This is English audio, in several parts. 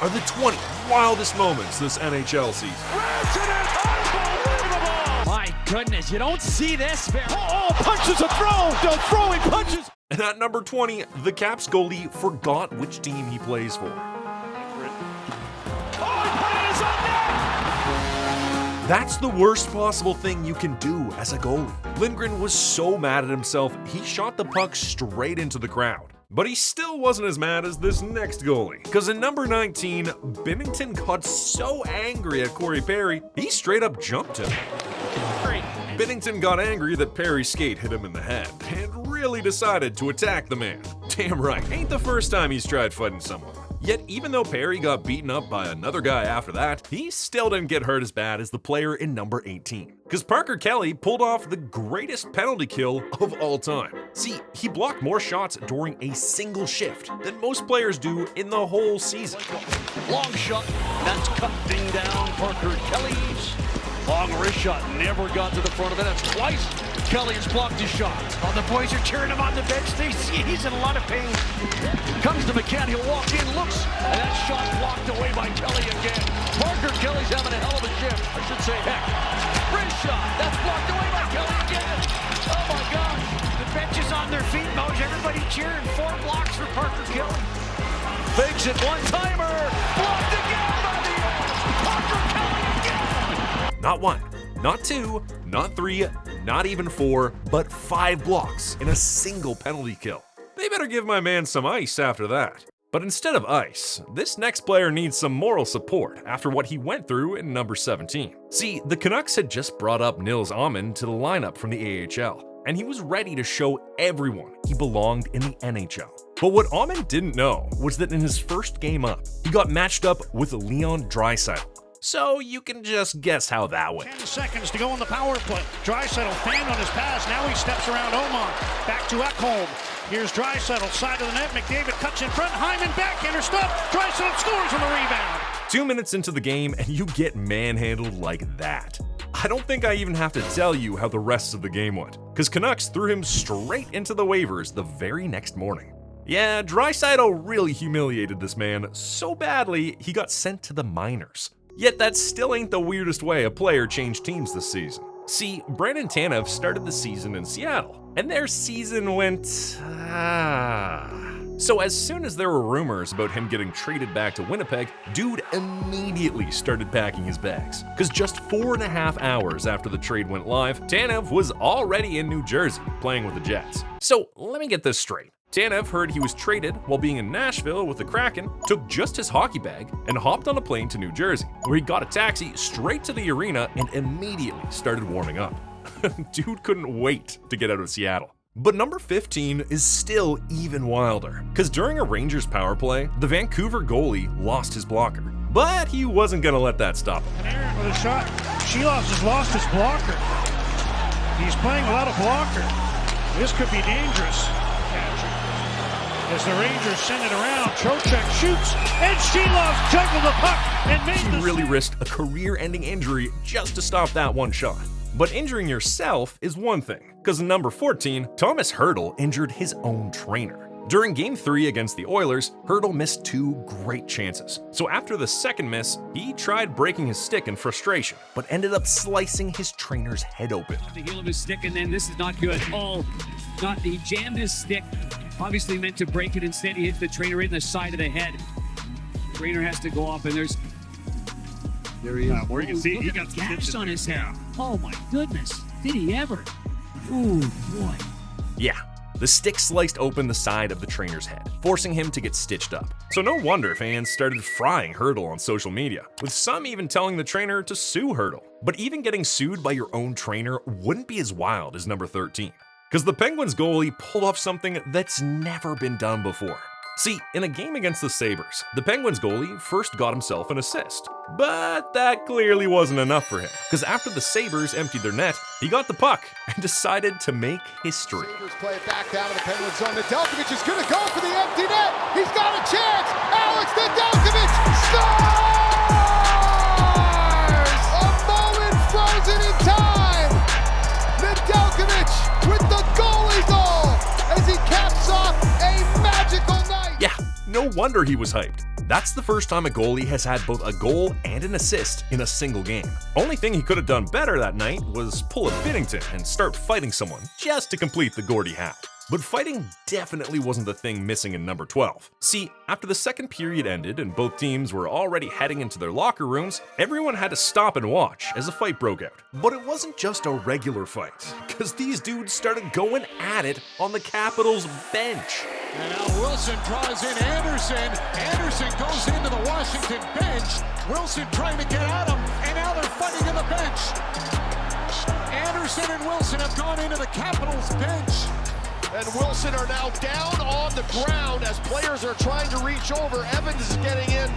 are the 20 wildest moments this NHL season. Unbelievable! My goodness, you don't see this. Punches a throw! No throwing punches! And at number 20, the Caps goalie forgot which team he plays for. That's the worst possible thing you can do as a goalie. Lindgren was so mad at himself, he shot the puck straight into the crowd. But he still wasn't as mad as this next goalie. Because in number 19, Binnington got so angry at Corey Perry, he straight up jumped him. Binnington got angry that Perry's skate hit him in the head, and really decided to attack the man. Damn right, ain't the first time he's tried fighting someone. Yet even though Perry got beaten up by another guy after that, he still didn't get hurt as bad as the player in number 18. Because Parker Kelly pulled off the greatest penalty kill of all time. See, he blocked more shots during a single shift than most players do in the whole season. Long shot, that's cutting down Parker Kelly's. Long wrist shot, never got to the front of it. That's twice Kelly has blocked his shot. Oh, the boys are cheering him on the bench. They see he's in a lot of pain. Comes to McCann, he'll walk in, looks, and that shot blocked away by Kelly again. Parker Kelly's having a hell of a shift. I should say heck. Wrist shot, that's blocked away by Kelly again. Oh my gosh. The bench is on their feet, Moj. Everybody cheering. 4 blocks for Parker Kelly. Fakes it, one-timer. Blocked again by the Parker Kelly again. Not 1, not 2, not 3, not even 4, but 5 blocks in a single penalty kill. They better give my man some ice after that. But instead of ice, this next player needs some moral support after what he went through in number 17. See, the Canucks had just brought up Nils Åman to the lineup from the AHL, and he was ready to show everyone he belonged in the NHL. But what Åman didn't know was that in his first game up, he got matched up with Leon Draisaitl. So you can just guess how that went. 10 seconds to go on the power play. Draisaitl fanned on his pass. Now he steps around Åman. Back to Ekholm. Here's Draisaitl, side of the net. McDavid cuts in front. Hyman backhander stop. Draisaitl scores on the rebound. 2 minutes into the game and you get manhandled like that. I don't think I even have to tell you how the rest of the game went, because Canucks threw him straight into the waivers the very next morning. Yeah, Draisaitl really humiliated this man so badly he got sent to the minors. Yet that still ain't the weirdest way a player changed teams this season. See, Brandon Tanev started the season in Seattle, and their season went... So as soon as there were rumors about him getting traded back to Winnipeg, dude immediately started packing his bags. Because just 4.5 hours after the trade went live, Tanev was already in New Jersey playing with the Jets. So let me get this straight. Tanev heard he was traded while being in Nashville with the Kraken, took just his hockey bag, and hopped on a plane to New Jersey, where he got a taxi straight to the arena and immediately started warming up. Dude couldn't wait to get out of Seattle. But number 15 is still even wilder, because during a Rangers power play, the Vancouver goalie lost his blocker. But he wasn't gonna let that stop him. And Aaron with a shot. Sheeloff has lost his blocker. He's playing without a blocker. This could be dangerous. As the Rangers send it around, Trocheck shoots, and Sheeloff juggled the puck and made He really risked a career-ending injury just to stop that one shot. But injuring yourself is one thing, because in number 14, Thomas Hertl injured his own trainer. During Game 3 against the Oilers, Hertl missed 2 great chances. So after the second miss, he tried breaking his stick in frustration, but ended up slicing his trainer's head open. The heel of his stick, and then this is not good. He jammed his stick. Obviously meant to break it. Instead, he hit the trainer in the side of the head. The trainer has to go up, and there he is. Where you can see he got gaffes on his head. Oh my goodness! Did he ever? Ooh boy. Yeah, the stick sliced open the side of the trainer's head, forcing him to get stitched up. So no wonder fans started frying Hertl on social media, with some even telling the trainer to sue Hertl. But even getting sued by your own trainer wouldn't be as wild as number 13. Because the Penguins goalie pulled off something that's never been done before. See, in a game against the Sabres, the Penguins goalie first got himself an assist. But that clearly wasn't enough for him, because after the Sabres emptied their net, he got the puck and decided to make history. Sabres play it back down to the Penguins zone. Nedeljkovic is going to go for the empty net. He's got a chance. Alex Nedeljkovic scores! A moment frozen in time. Nedeljkovic with the goalie goal as he caps off a magical night. Yeah, no wonder he was hyped. That's the first time a goalie has had both a goal and an assist in a single game. Only thing he could have done better that night was pull a Binnington and start fighting someone just to complete the Gordie Howe. But fighting definitely wasn't the thing missing in number 12. See, after the second period ended and both teams were already heading into their locker rooms, everyone had to stop and watch as a fight broke out. But it wasn't just a regular fight, because these dudes started going at it on the Capitals bench. And now Wilson draws in Anderson. Anderson goes into the Washington bench. Wilson trying to get at him, and now they're fighting on the bench. Anderson and Wilson have gone into the Capitals bench. And Wilson are now down on the ground as players are trying to reach over. Evans is getting in,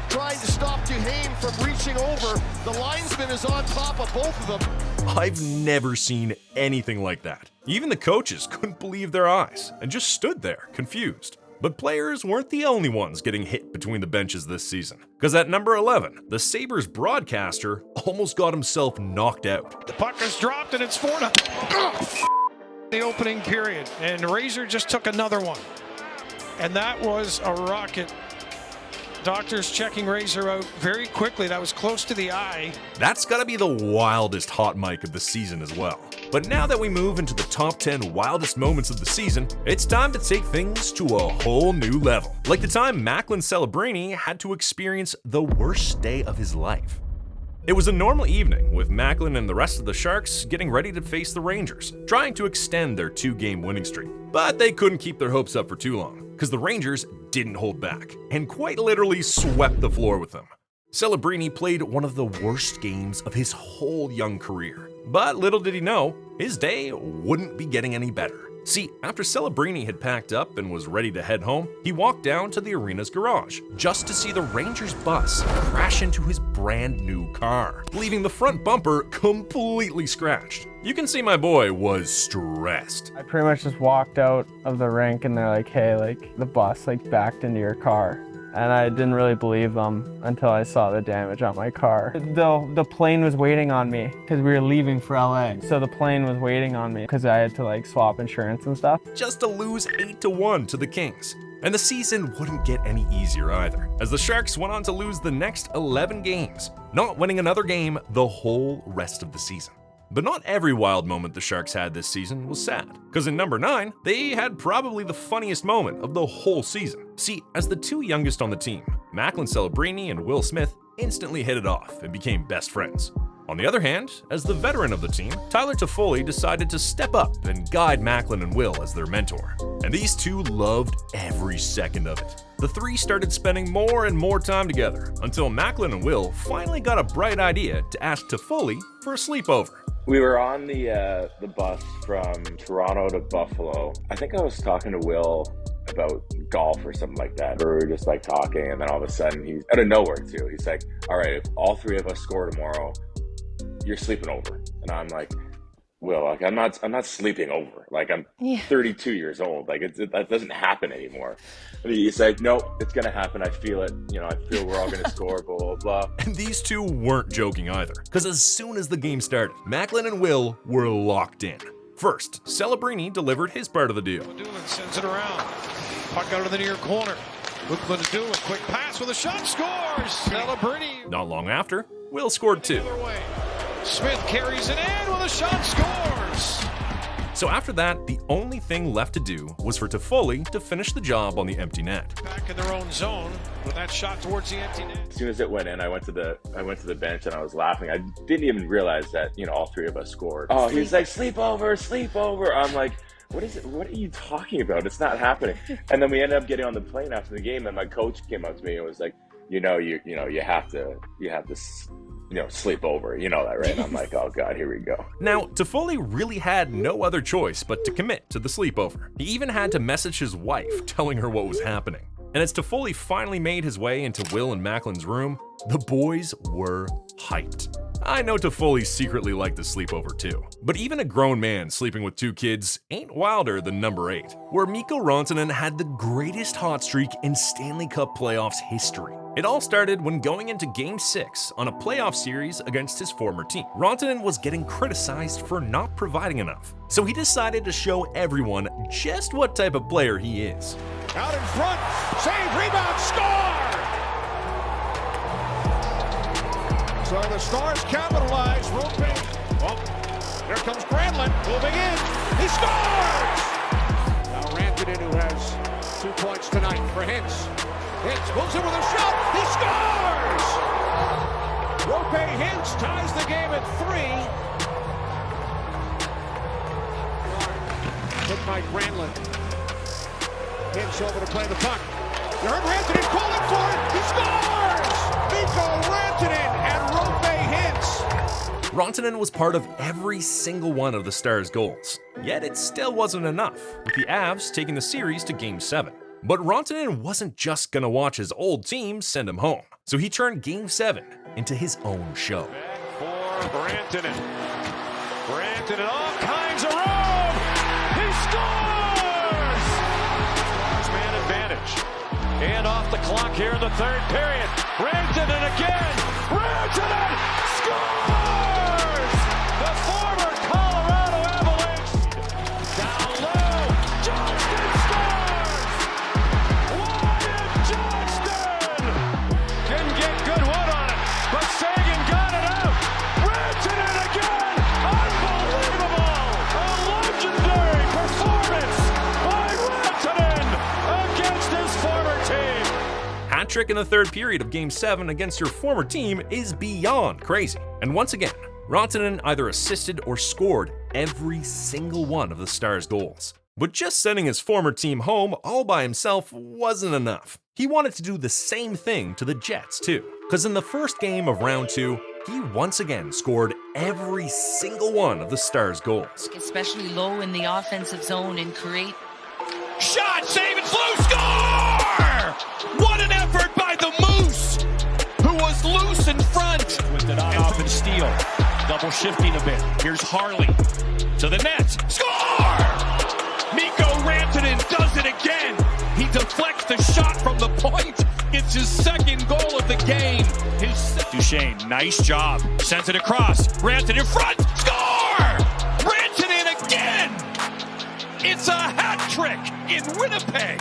trying to stop Duhaime from reaching over. The linesman is on top of both of them. I've never seen anything like that. Even the coaches couldn't believe their eyes and just stood there, confused. But players weren't the only ones getting hit between the benches this season. Because at number 11, the Sabres broadcaster almost got himself knocked out. The puck is dropped and it's 4-0. The opening period, and Razor just took another one, and that was a rocket. Doctors checking Razor out very quickly. That was close to the eye. That's gotta be the wildest hot mic of the season as well. But now that we move into the top 10 wildest moments of the season, it's time to take things to a whole new level. Like the time Malkin Celebrini had to experience the worst day of his life. It was a normal evening, with Malkin and the rest of the Sharks getting ready to face the Rangers, trying to extend their 2-game winning streak. But they couldn't keep their hopes up for too long, because the Rangers didn't hold back, and quite literally swept the floor with them. Celebrini played one of the worst games of his whole young career. But little did he know, his day wouldn't be getting any better. See, after Celebrini had packed up and was ready to head home, he walked down to the arena's garage just to see the Rangers bus crash into his brand new car, leaving the front bumper completely scratched. You can see my boy was stressed. I pretty much just walked out of the rink and they're like, hey, like the bus like backed into your car. And I didn't really believe them until I saw the damage on my car. The plane was waiting on me because we were leaving for LA. So the plane was waiting on me because I had to like swap insurance and stuff. Just to lose 8-1 to the Kings. And the season wouldn't get any easier either, as the Sharks went on to lose the next 11 games, not winning another game the whole rest of the season. But not every wild moment the Sharks had this season was sad, because in number 9, they had probably the funniest moment of the whole season. See, as the two youngest on the team, Malkin Celebrini and Will Smith instantly hit it off and became best friends. On the other hand, as the veteran of the team, Tyler Toffoli decided to step up and guide Malkin and Will as their mentor. And these two loved every second of it. The three started spending more and more time together, until Malkin and Will finally got a bright idea to ask Toffoli for a sleepover. We were on the bus from Toronto to Buffalo. I think I was talking to Will about golf or something like that. We were just like talking, and then all of a sudden, he's out of nowhere too. He's like, all right, if all three of us score tomorrow, you're sleeping over. And I'm like, Will, like I'm not sleeping over. Like I'm 32 years old. Like that doesn't happen anymore. And he's like, no, it's gonna happen. I feel it. You know, I feel we're all gonna score. Blah blah blah. And these two weren't joking either, because as soon as the game started, Malkin and Will were locked in. First, Celebrini delivered his part of the deal. Doolin sends it around. Puck out of the near corner. Looking to do a quick pass with a shot. Scores. Celebrini. Not long after, Will scored too. The other way. Smith carries it in with a shot, scores! So after that, the only thing left to do was for Toffoli to finish the job on the empty net. Back in their own zone with that shot towards the empty net. As soon as it went in, I went to the bench and I was laughing. I didn't even realize that, you know, all three of us scored. Oh, he's like, sleepover, sleepover. I'm like, what is it? What are you talking about? It's not happening. And then we ended up getting on the plane after the game, and my coach came up to me and was like, you have to sleep over. You know that, right? And I'm like, oh God, here we go. Now, Toffoli really had no other choice but to commit to the sleepover. He even had to message his wife, telling her what was happening. And as Toffoli finally made his way into Will and Macklin's room, the boys were hyped. I know Toffoli secretly liked the sleepover too, but even a grown man sleeping with two kids ain't wilder than number 8, where Mikko Rantanen had the greatest hot streak in Stanley Cup playoffs history. It all started when going into Game 6 on a playoff series against his former team. Rantanen was getting criticized for not providing enough, so he decided to show everyone just what type of player he is. Out in front, save, rebound, score! So the Stars capitalize, rotate. Oh, here comes Granlund, moving in, he scores! Now Rantanen, who has 2 points tonight for Hintz. Hintz moves in with a shot, he scores! Rope Hintz ties the game at 3. Hit by Granlund. Hintz over to play the puck. You heard Rantanen calling for it. He scores! Mikko Rantanen and Rope Hintz. Rantanen was part of every single one of the Stars' goals. Yet it still wasn't enough, with the Avs taking the series to Game 7. But Rantanen wasn't just gonna watch his old team send him home. So he turned Game 7 into his own show. For Rantanen. Rantanen all kinds of room. He scores! Man advantage. And off the clock here in the third period. Rantanen again. Rantanen scores! The former Colorado Avalanche. Down low. Johnston scores! Wyatt Johnston! Didn't get good wood on it, but Sagan got it out. Rantanen again! Unbelievable! A legendary performance by Rantanen against his former team. Hat trick in the third period of Game 7 against your former team is beyond crazy. And once again, Rantanen either assisted or scored every single one of the Stars' goals. But just sending his former team home all by himself wasn't enough. He wanted to do the same thing to the Jets too. Because in the first game of round 2, he once again scored every single one of the Stars' goals. Especially low in the offensive zone and create. Shot, save, and slow score! What an effort by the Moose, who was loose in front. With it on off and steal. Double shifting a bit. Here's Harley to the net. Score! Mikko Rantanen does it again. He deflects the shot from the point. It's his second goal of the game. Duchesne, nice job. Sends it across. Rantanen in front. Score! Rantanen again! It's a hat trick in Winnipeg.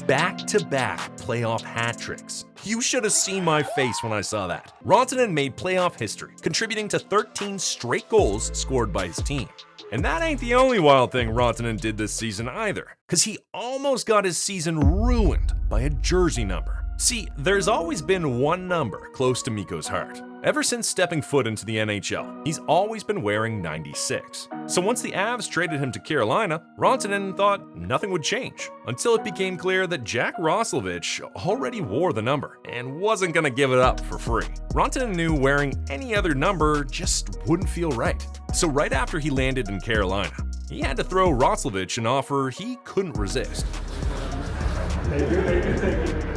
Back-to-back playoff hat tricks. You should have seen my face when I saw that. Rantanen made playoff history, contributing to 13 straight goals scored by his team. And that ain't the only wild thing Rantanen did this season either, because he almost got his season ruined by a jersey number. See, there's always been one number close to Mikko's heart. Ever since stepping foot into the NHL, he's always been wearing 96. So once the Avs traded him to Carolina, Rantanen thought nothing would change, until it became clear that Jack Roslovic already wore the number and wasn't gonna give it up for free. Rantanen knew wearing any other number just wouldn't feel right. So right after he landed in Carolina, he had to throw Roslovic an offer he couldn't resist. Thank you.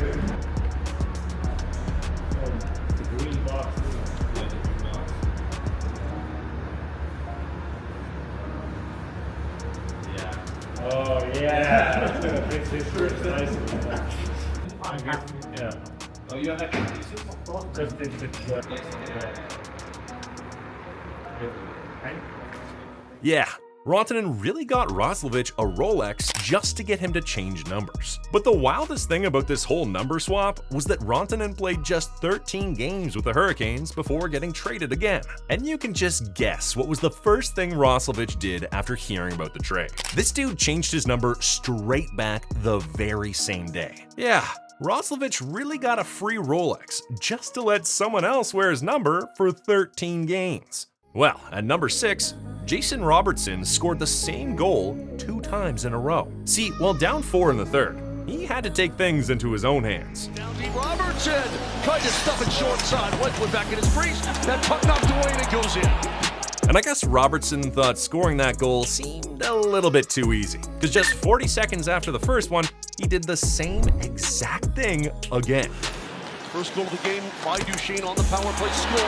Oh yeah. It's nice. Yeah. Oh, you have that pieces? Yeah, Rantanen really got Roslovic a Rolex just to get him to change numbers. But the wildest thing about this whole number swap was that Rantanen played just 13 games with the Hurricanes before getting traded again. And you can just guess what was the first thing Roslovic did after hearing about the trade. This dude changed his number straight back the very same day. Yeah, Roslovic really got a free Rolex just to let someone else wear his number for 13 games. Well, at number 6, Jason Robertson scored the same goal 2 times in a row. See, while down 4 in the third, he had to take things into his own hands. Down deep, Robertson tried to stuff it short side. Wentworth back in his crease. That puck knocked away and it goes in. And I guess Robertson thought scoring that goal seemed a little bit too easy, because just 40 seconds after the first one, he did the same exact thing again. First goal of the game by Duchesne on the power play score.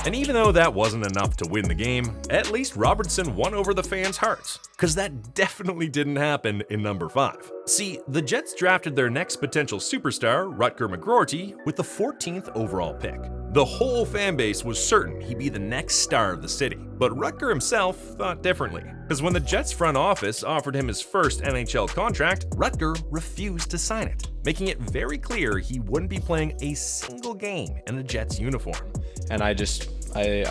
And even though that wasn't enough to win the game, at least Robertson won over the fans' hearts, because that definitely didn't happen in number 5. See, the Jets drafted their next potential superstar, Rutger McGroarty, with the 14th overall pick. The whole fan base was certain he'd be the next star of the city. But Rutger himself thought differently. Because when the Jets front office offered him his first NHL contract, Rutger refused to sign it, making it very clear he wouldn't be playing a single game in a Jets uniform. And I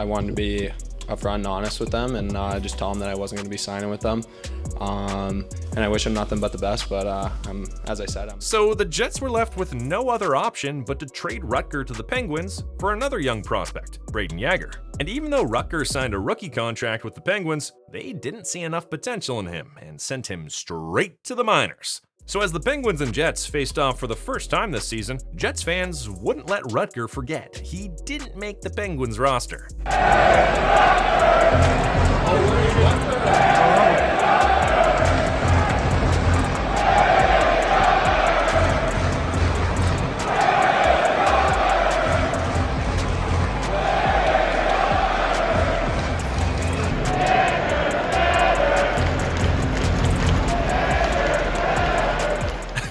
wanted to be upfront and honest with them, and just tell them that I wasn't going to be signing with them. And I wish them nothing but the best, but as I said, So the Jets were left with no other option but to trade Rutger to the Penguins for another young prospect, Brayden Yager. And even though Rutger signed a rookie contract with the Penguins, they didn't see enough potential in him and sent him straight to the minors. So as the Penguins and Jets faced off for the first time this season, Jets fans wouldn't let Rutger forget he didn't make the Penguins roster.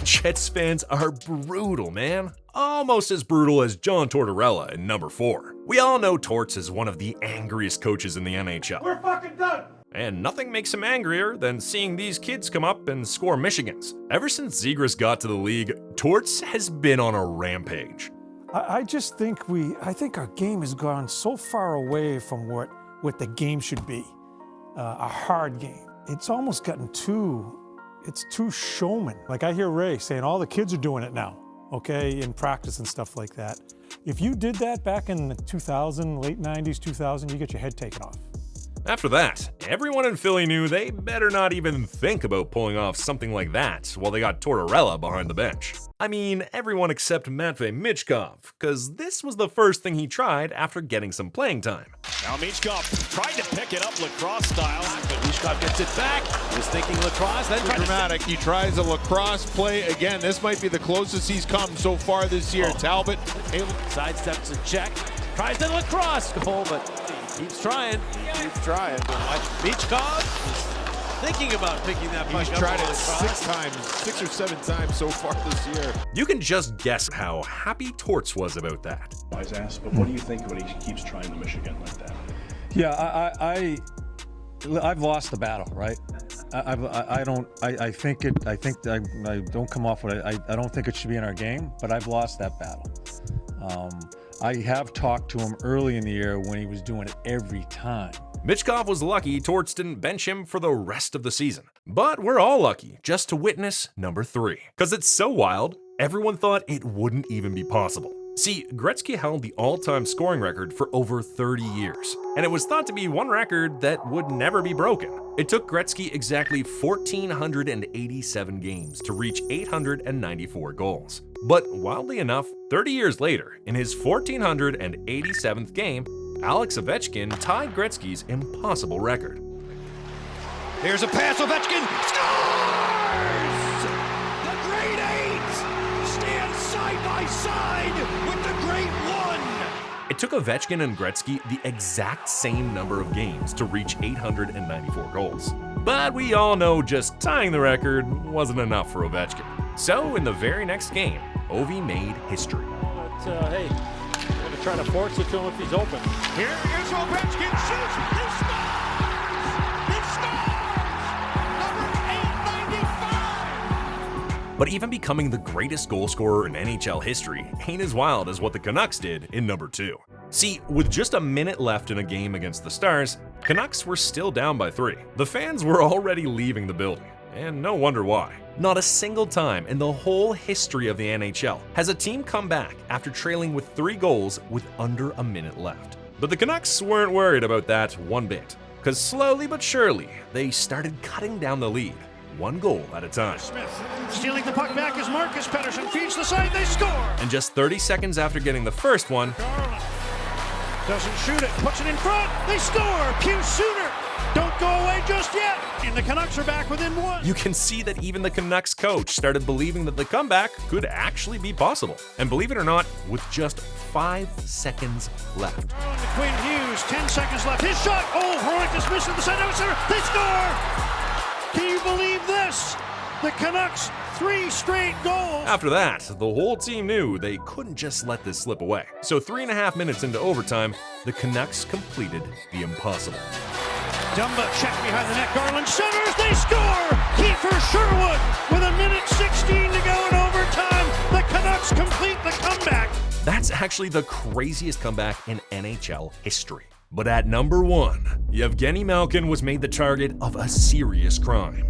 Jets fans are brutal, man. Almost as brutal as John Tortorella in number 4. We all know Torts is one of the angriest coaches in the NHL. We're fucking done! And nothing makes him angrier than seeing these kids come up and score Michigans. Ever since Zegras got to the league, Torts has been on a rampage. I just think I think our game has gone so far away from what the game should be. A hard game. It's almost gotten too showman. Like I hear Ray saying all the kids are doing it now, okay, in practice and stuff like that. If you did that back in 2000, late 90s, 2000, you get your head taken off. After that, everyone in Philly knew they better not even think about pulling off something like that while they got Tortorella behind the bench. I mean, everyone except Matvei Michkov, because this was the first thing he tried after getting some playing time. Now Michkov tried to pick it up lacrosse style, but Michkov gets it back. Was thinking lacrosse, then Dramatic. He tries a lacrosse play again. This might be the closest he's come so far this year. Talbot sidesteps a check, tries the lacrosse goal, but keeps trying. Michkov is thinking about picking that puck up. He's tried it 6 or 7 times so far this year. You can just guess how happy Torts was about that. Wise ass, but what do you think when he keeps trying to Michigan like that? Yeah, I've lost the battle, right? I don't come off with it. I don't think it should be in our game, but I've lost that battle. I have talked to him early in the year when he was doing it every time. Michkov was lucky Torts didn't bench him for the rest of the season. But we're all lucky just to witness number 3. Because it's so wild, everyone thought it wouldn't even be possible. See, Gretzky held the all-time scoring record for over 30 years, and it was thought to be one record that would never be broken. It took Gretzky exactly 1,487 games to reach 894 goals. But wildly enough, 30 years later, in his 1,487th game, Alex Ovechkin tied Gretzky's impossible record. Here's a pass, Ovechkin scores! The Great Eight stand side by side with the Great One! It took Ovechkin and Gretzky the exact same number of games to reach 894 goals. But we all know just tying the record wasn't enough for Ovechkin. So in the very next game, Ovi made history. Hey, we're going to try to force it to him if he's open. Here is Ovechkin, shoots, he scores! He scores! Number 895! But even becoming the greatest goal scorer in NHL history ain't as wild as what the Canucks did in number 2. See, with just a minute left in a game against the Stars, Canucks were still down by 3. The fans were already leaving the building, and no wonder why. Not a single time in the whole history of the NHL has a team come back after trailing with 3 goals with under a minute left. But the Canucks weren't worried about that one bit, because slowly but surely, they started cutting down the lead, 1 goal at a time. Smith stealing the puck back as Marcus Pettersson feeds the side, they score! And just 30 seconds after getting the first one, Doesn't shoot it, puts it in front, they score! Pew Sooner! Don't go away just yet! And the Canucks are back within 1. you can see that even the Canucks coach started believing that the comeback could actually be possible. And believe it or not, with just 5 seconds left. Quinn Hughes, 10 seconds left. His shot! Oh, Hronek dismissed at the side of the center. They score! Can you believe this? The Canucks 3 straight goals. After that, the whole team knew they couldn't just let this slip away. So 3.5 minutes into overtime, the Canucks completed the impossible. Dumba check behind the net. Garland centers. They score. Kiefer Sherwood with 1:16 to go in overtime. The Canucks complete the comeback. That's actually the craziest comeback in NHL history. But at number 1, Evgeny Malkin was made the target of a serious crime.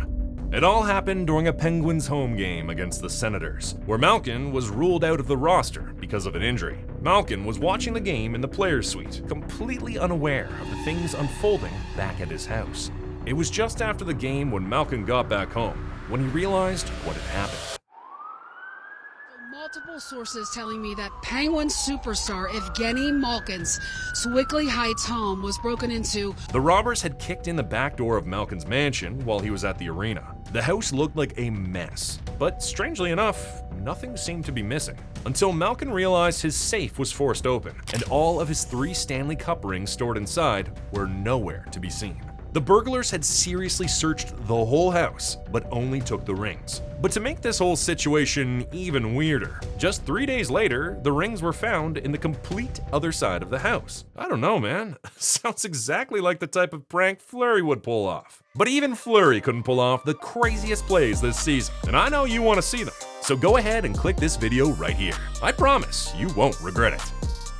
It all happened during a Penguins home game against the Senators, where Malkin was ruled out of the roster because of an injury. Malkin was watching the game in the players' suite, completely unaware of the things unfolding back at his house. It was just after the game when Malkin got back home when he realized what had happened. Multiple sources telling me that Penguin superstar Evgeny Malkin's Swickley Heights home was broken into. The robbers had kicked in the back door of Malkin's mansion while he was at the arena. The house looked like a mess, but strangely enough, nothing seemed to be missing. Until Malkin realized his safe was forced open, and all of his 3 Stanley Cup rings stored inside were nowhere to be seen. The burglars had seriously searched the whole house, but only took the rings. But to make this whole situation even weirder, just 3 days later, the rings were found in the complete other side of the house. I don't know, man. Sounds exactly like the type of prank Fleury would pull off. But even Fleury couldn't pull off the craziest plays this season, and I know you want to see them. So go ahead and click this video right here. I promise you won't regret it.